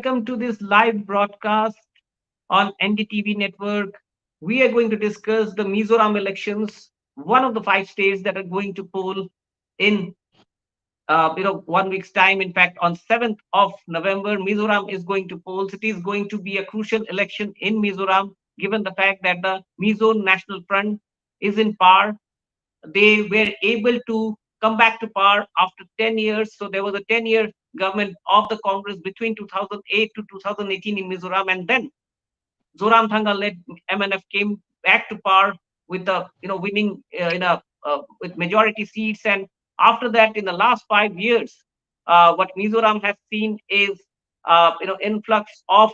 Welcome to this live broadcast on NDTV network. We are going to discuss the Mizoram elections, one of the five states that are going to poll in 1 week's time. In fact, on 7th of November, Mizoram is going to poll. It is going to be a crucial election in Mizoram, given the fact that the Mizo National Front is in power. They were able to come back to power after 10 years. So there was a 10-year government of the Congress between 2008 to 2018 in Mizoram, and then Zoram led MNF came back to power with the winning in a with majority seats. And after that, in the last 5 years, what Mizoram has seen is influx of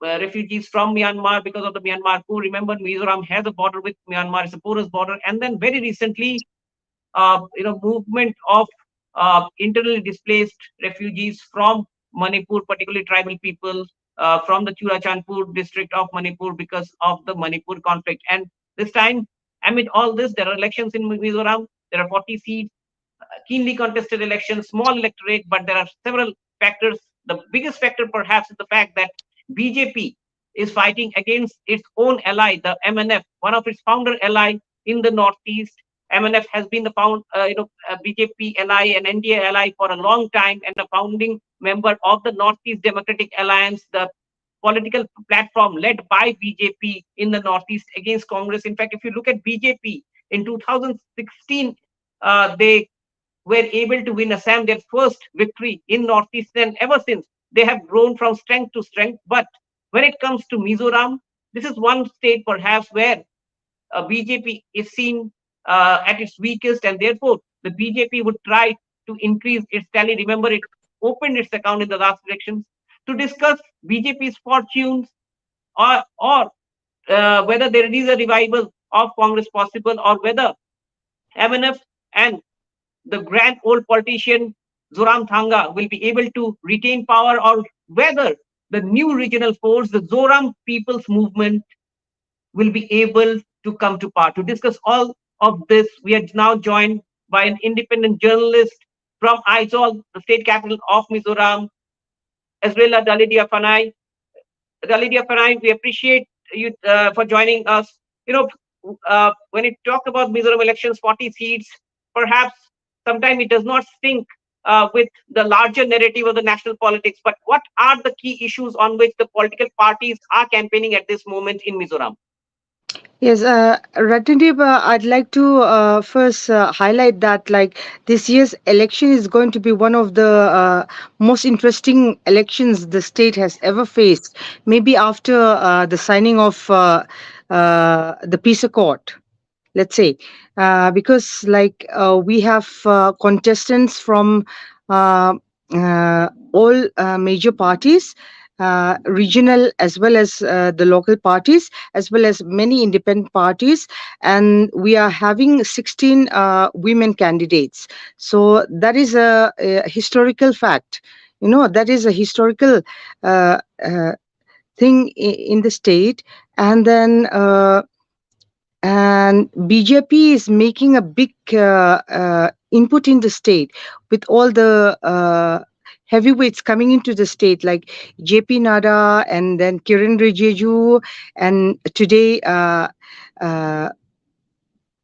refugees from Myanmar because of the Myanmar coup. Remember, Mizoram has a border with Myanmar; it's a porous border. And then very recently, movement of internally displaced refugees from Manipur, particularly tribal people from the Churachandpur district of Manipur because of the Manipur conflict. And this time, amid all this, there are elections in Mizoram. There are 40 seats, keenly contested elections, small electorate, but there are several factors. The biggest factor, perhaps, is the fact that BJP is fighting against its own ally, the MNF, one of its founder ally in the Northeast. MNF has been the BJP ally and NDA ally for a long time and a founding member of the Northeast Democratic Alliance, the political platform led by BJP in the Northeast against Congress. In fact, if you look at BJP in 2016, they were able to win Assam, their first victory in Northeast, and ever since they have grown from strength to strength. But when it comes to Mizoram, this is one state perhaps where BJP is seen at its weakest, and therefore the BJP would try to increase its tally. Remember, it opened its account in the last elections. To discuss BJP's fortunes or whether there is a revival of Congress possible, or whether MNF and the grand old politician Zoram will be able to retain power, or whether the new regional force, the Zoram People's Movement, will be able to come to power. To discuss all of this, we are now joined by an independent journalist from Aizawl, the state capital of Mizoram, Ezrela Dalidia Fanai. Dalidia Fanai, we appreciate you for joining us. When it talk about Mizoram elections, 40 seats, perhaps sometimes it does not sync with the larger narrative of the national politics. But what are the key issues on which the political parties are campaigning at this moment in Mizoram? Yes, Ratnadip, I'd like to first highlight that this year's election is going to be one of the most interesting elections the state has ever faced. Maybe after the signing of the peace accord, let's say, because we have contestants from uh, all major parties, regional as well as the local parties, as well as many independent parties, and we are having 16 women candidates. So that is a historical fact. That is a historical uh, uh, thing in the state. And then BJP is making a big input in the state with all the heavyweights coming into the state, like JP Nada and then Kiran Rijiju, and today uh,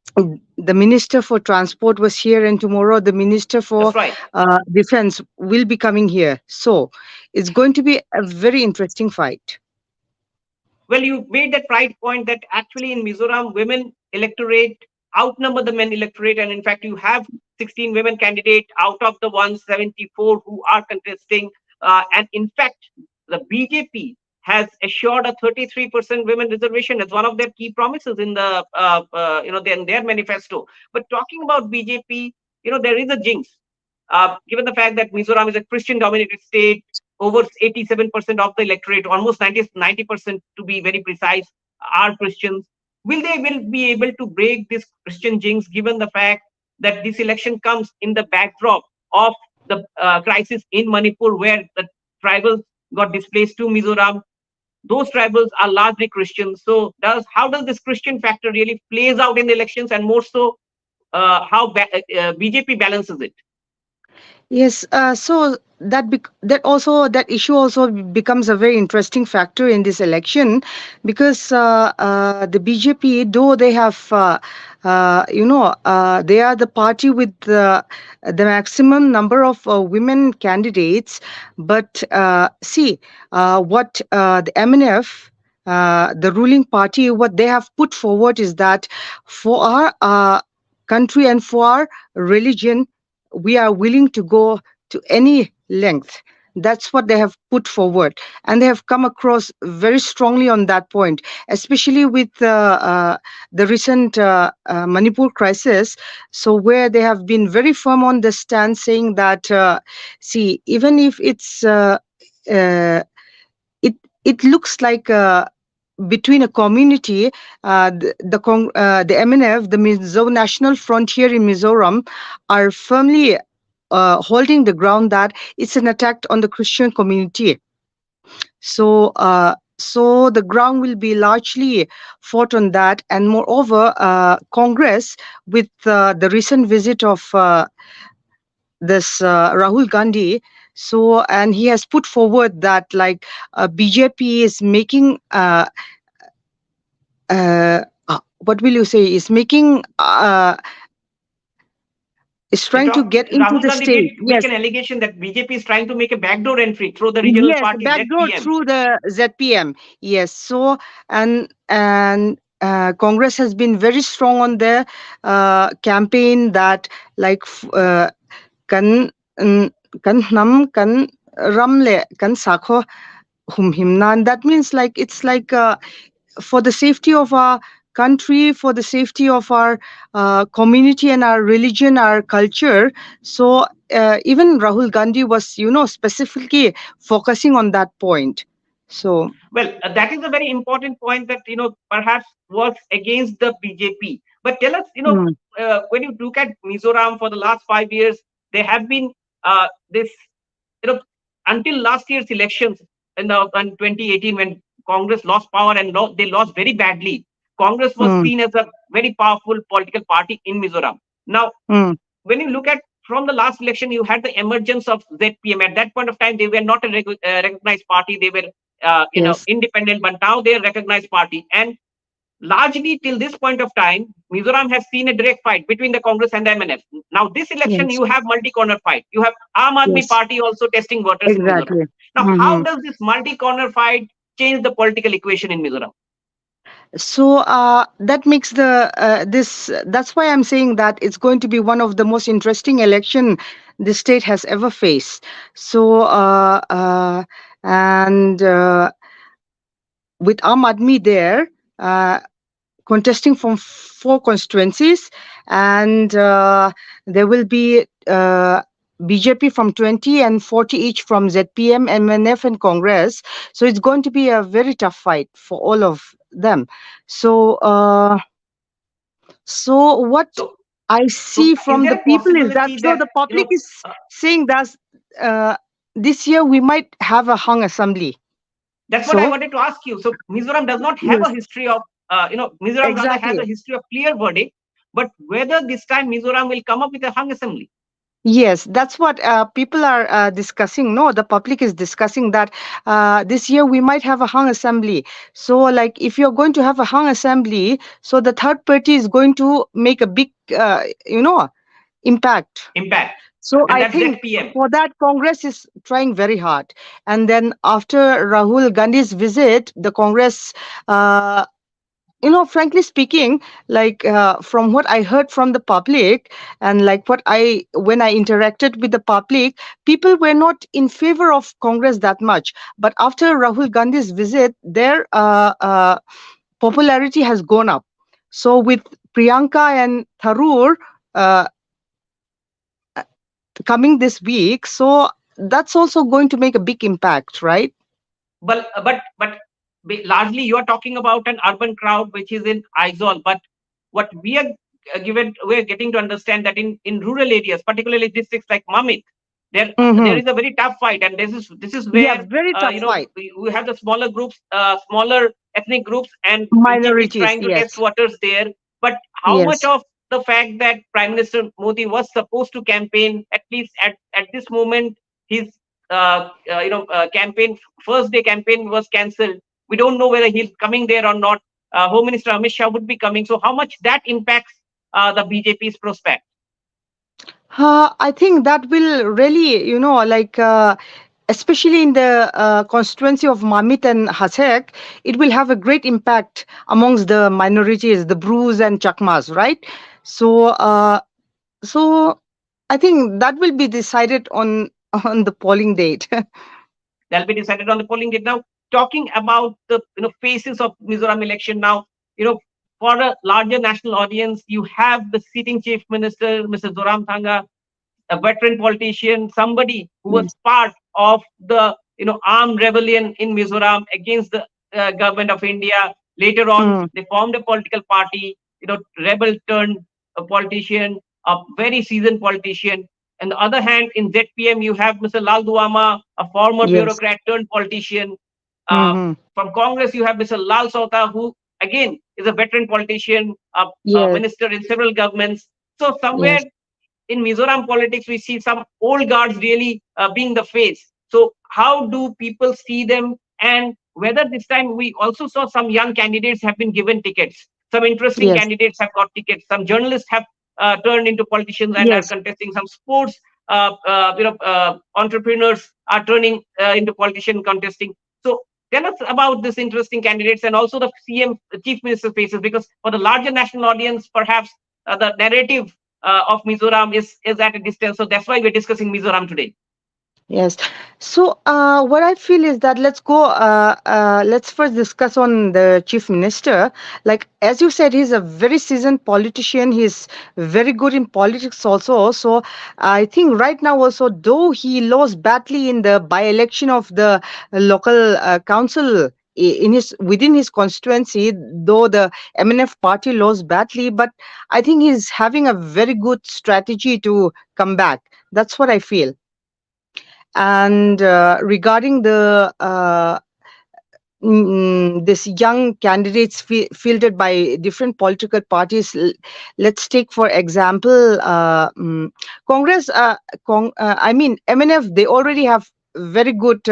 the Minister for Transport was here, and tomorrow the Minister for That's right. Defense will be coming here. So it's going to be a very interesting fight. Well, you made that right point that actually in Mizoram, women electorate outnumber the men electorate, and in fact, you have 16 women candidates out of the 174 who are contesting. And in fact, the BJP has assured a 33% women reservation as one of their key promises in the in their manifesto. But talking about BJP, there is a jinx. Given the fact that Mizoram is a Christian-dominated state, over 87% of the electorate, almost 90% to be very precise, are Christians. Will be able to break this Christian jinx, given the fact that this election comes in the backdrop of the crisis in Manipur, where the tribals got displaced to Mizoram? Those tribals are largely Christians. So how does this Christian factor really plays out in the elections, and more so how BJP balances it? Yes, so that issue also becomes a very interesting factor in this election, because the BJP, though they have, they are the party with the maximum number of women candidates, but see what the MNF. The ruling party, what they have put forward is that for our country and for our religion, we are willing to go to any length. That's what they have put forward, and they have come across very strongly on that point, especially with the recent Manipur crisis. So, where they have been very firm on the stand, saying that, see, even if uh, it it looks like between a community, the MNF, the Mizo National Frontier in Mizoram, are firmly holding the ground that it's an attack on the Christian community. So the ground will be largely fought on that, and moreover, Congress, with the recent visit of this Rahul Gandhi. So, and he has put forward that, like, BJP is making what will you say, is making is trying to get into Rahul the Gandhi did state. make Yes, an allegation that BJP is trying to make a backdoor entry through the regional yes, party backdoor ZPM. through the ZPM. Yes, so and Congress has been very strong on their campaign that, like, kan mm, kan nam kan ramle kan sakho himnan. That means, like, it's like, for the safety of our country, for the safety of our community and our religion, our culture. So even Rahul Gandhi was, specifically focusing on that point. So, Well, that is a very important point that perhaps works against the BJP. But tell us, mm, when you look at Mizoram for the last 5 years, there have been this, you know, until last year's elections in 2018, when Congress lost power and they lost very badly. Congress was mm, seen as a very powerful political party in Mizoram. Now, mm, when you look at from the last election, you had the emergence of ZPM. At that point of time, they were not a recognized party; they were, yes, independent. But now they are a recognized party, and largely till this point of time, Mizoram has seen a direct fight between the Congress and the MNF. Now, this election, yes, you have multi-corner fight. You have Aam Aadmi yes, Party also testing waters in Mizoram. exactly. Now, how Hmm. does this multi-corner fight change the political equation in Mizoram? So that makes the this. That's why I'm saying that it's going to be one of the most interesting election the state has ever faced. So and with Aam Aadmi there contesting from four constituencies, and there will be BJP from 20 and 40 each from ZPM, MNF, and Congress. So it's going to be a very tough fight for all of them. So, so what So, I so see is from there the a people is that, possibility so that the public is uh, saying that uh, this year we might have a hung assembly. that's what I So, wanted to ask you. So Mizoram does not have a yes, history of, Mizoram rather has exactly. a history of clear verdict. But whether this time Mizoram will come up with a hung assembly? Yes, that's what people are discussing. No, the public is discussing that this year we might have a hung assembly. So, like, if you're going to have a hung assembly, so the third party is going to make a big, impact. Impact, So, and I that's think ZPM. for that, Congress is trying very hard. And then after Rahul Gandhi's visit, the Congress, frankly speaking, like, from what I heard from the public, and like what I when I interacted with the public, people were not in favor of Congress that much, but after Rahul Gandhi's visit, their popularity has gone up. So with Priyanka and Tharoor uh, coming this week, so that's also going to make a big impact, right? But largely you are talking about an urban crowd which is in Aizawl. But what we are we're getting to understand that in rural areas, particularly districts like Mamit, there Mm-hmm. is a very tough fight, and this is Yeah, where very tough fight. we have the smaller groups, smaller ethnic groups, and BJP is Minorities, trying to test yes, waters there. But how much yes. of the fact that Prime Minister Modi was supposed to campaign, at least at this moment, his campaign, first day campaign was cancelled. We don't know whether he's coming there or not. Home Minister Amit Shah would be coming. So how much that impacts the BJP's prospect? I think that will really, especially in the constituency of Mamit and Hasek, it will have a great impact amongst the minorities, the Brus and Chakmas, right? So, so I think that will be decided on the polling date. That'll be decided on the polling date. Now, talking about the faces of Mizoram election now, for a larger national audience, you have the sitting chief minister, Mr. Zoram Thanga, a veteran politician, somebody who was Yes. part of the armed rebellion in Mizoram against the government of India. Later on, Mm, they formed a political party. Rebel turned a politician, a very seasoned politician. On the other hand, in ZPM, you have Mr. Lal Duama, a former yes. bureaucrat turned politician. Uh, Mm-hmm. from Congress, you have Mr. Lal Sota, who again is a veteran politician, a Yes. minister in several governments. So somewhere Yes. in Mizoram politics, we see some old guards really being the face. So, how do people see them? And whether this time we also saw some young candidates have been given tickets. Some interesting Yes. candidates have got tickets. Some journalists have turned into politicians and are Yes. contesting. Some sports entrepreneurs are turning into politician contesting. So, tell us about this interesting candidates and also the CM chief minister faces, because for the larger national audience, perhaps the narrative of Mizoram is at a distance. So that's why we're discussing Mizoram today. Yes. So, what I feel is that let's go. Let's first discuss on the chief minister. Like as you said, he's a very seasoned politician. He's very good in politics also. So, I think right now also, though he lost badly in the by-election of the local council in his within his constituency, though the MNF party lost badly, but I think he's having a very good strategy to come back. That's what I feel. And regarding the this young candidates fielded by different political parties, let's take for example Congress. I mean MNF. They already have very good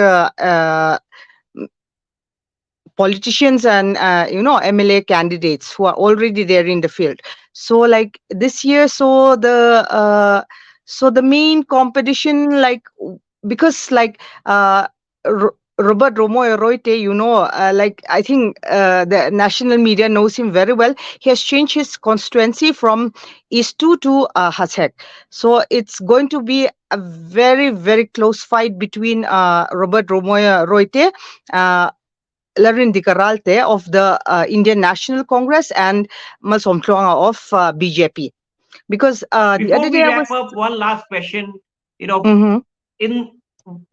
politicians and MLA candidates who are already there in the field. So like this year, so the main competition, like because like Robert Romo Roite, like I think the national media knows him very well. He has changed his constituency from East to Hasek. So it's going to be a very, very close fight between Robert Romo Roite, Larin Dikaralte of the Indian National Congress, and Malsomtlonga of BJP. Because the Before other we day I wrap was. up, one last question. You know, Mhm. in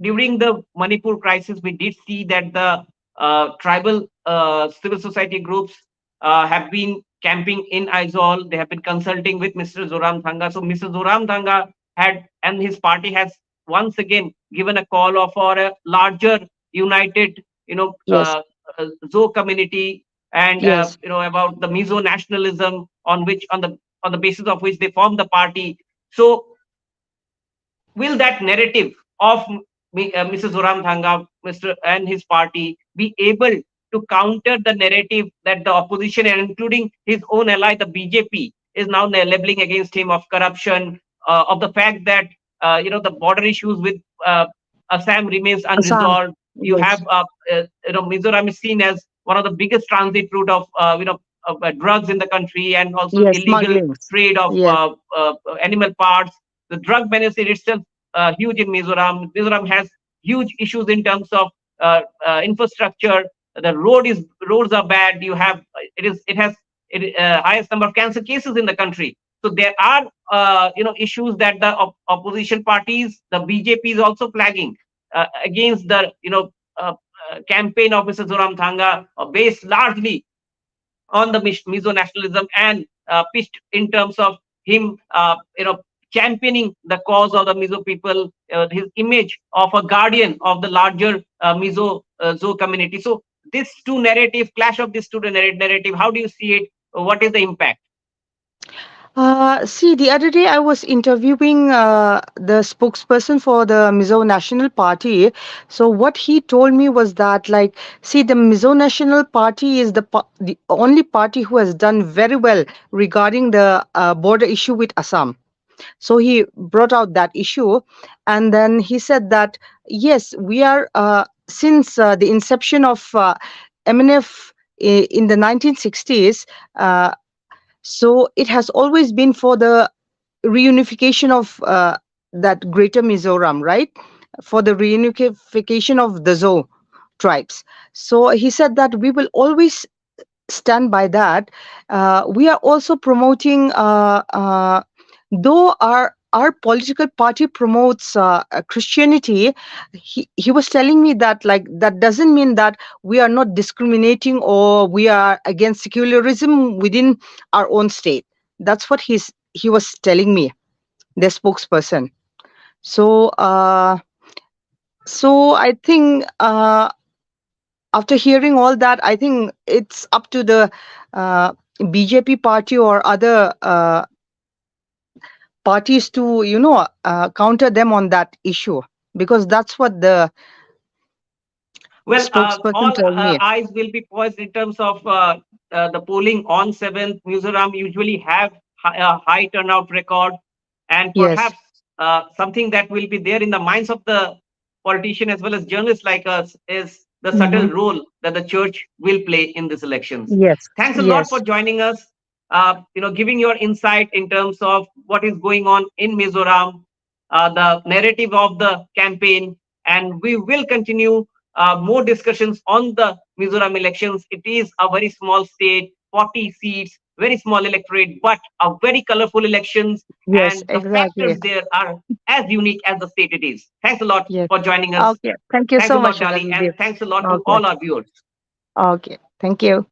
during the Manipur crisis, we did see that the tribal civil society groups have been camping in Aizawl. They have been consulting with Mr. Zoram Thanga. So Mr. Zoram Thanga had and his party has once again given a call for a larger, united, Yes, Zo community, and yes. about the Mizo nationalism on the basis of which they formed the party. So will that narrative of Mr. Zoram Thanga, Mr. and his party be able to counter the narrative that the opposition, and including his own ally, the BJP, is now labeling against him of corruption, of the fact that the border issues with Assam remains Assam. unresolved. You Yes, have Mizoram is seen as one of the biggest transit route of drugs in the country, and also yes. illegal Smuggling. trade of Yes, animal parts. The drug benefit itself huge in Mizoram. Mizoram has huge issues in terms of infrastructure. The roads are bad. It has highest number of cancer cases in the country. So there are issues that the opposition parties, the BJP is also flagging against the campaign of Mr. Zoram Thanga, based largely on the Mizo nationalism, and pitched in terms of him, championing the cause of the Mizo people, his image of a guardian of the larger Mizo Zo community. So this clash of these two narrative, how do you see it? What is the impact? See, the other day I was interviewing the spokesperson for the Mizo National Party. So what he told me was that, like, see, the Mizo National Party is the only party who has done very well regarding the border issue with Assam. So he brought out that issue, and then he said that yes, we are since the inception of MNF in the 1960s. So it has always been for the reunification of that greater Mizoram, right? For the reunification of the Zo tribes. So he said that we will always stand by that. We are also promoting, though our political party promotes Christianity, he was telling me that, like, that doesn't mean that we are not discriminating or we are against secularism within our own state. That's what he was telling me, the spokesperson. So I think after hearing all that, I think it's up to the uh, BJP party or other parties to, counter them on that issue, because that's what the Well, spokesperson all told me. eyes will be poised in terms of the polling on 7th. Mizoram usually have a high turnout record, and Yes. perhaps something that will be there in the minds of the politician as well as journalists like us is the subtle Hmm. role that the church will play in these elections. Yes. Thanks a lot for Yes. joining us. Giving your insight in terms of what is going on in Mizoram, the narrative of the campaign, and we will continue more discussions on the Mizoram elections. It is a very small state, 40 seats, very small electorate, but a very colorful elections, Yes. and the Exactly. factors there are as unique as the state it is. Thanks a lot Yes. for joining us. Okay. Thank you Thanks a so lot, much, Dali, and Randeep. thanks a lot to Okay. all our viewers. Okay. Thank you.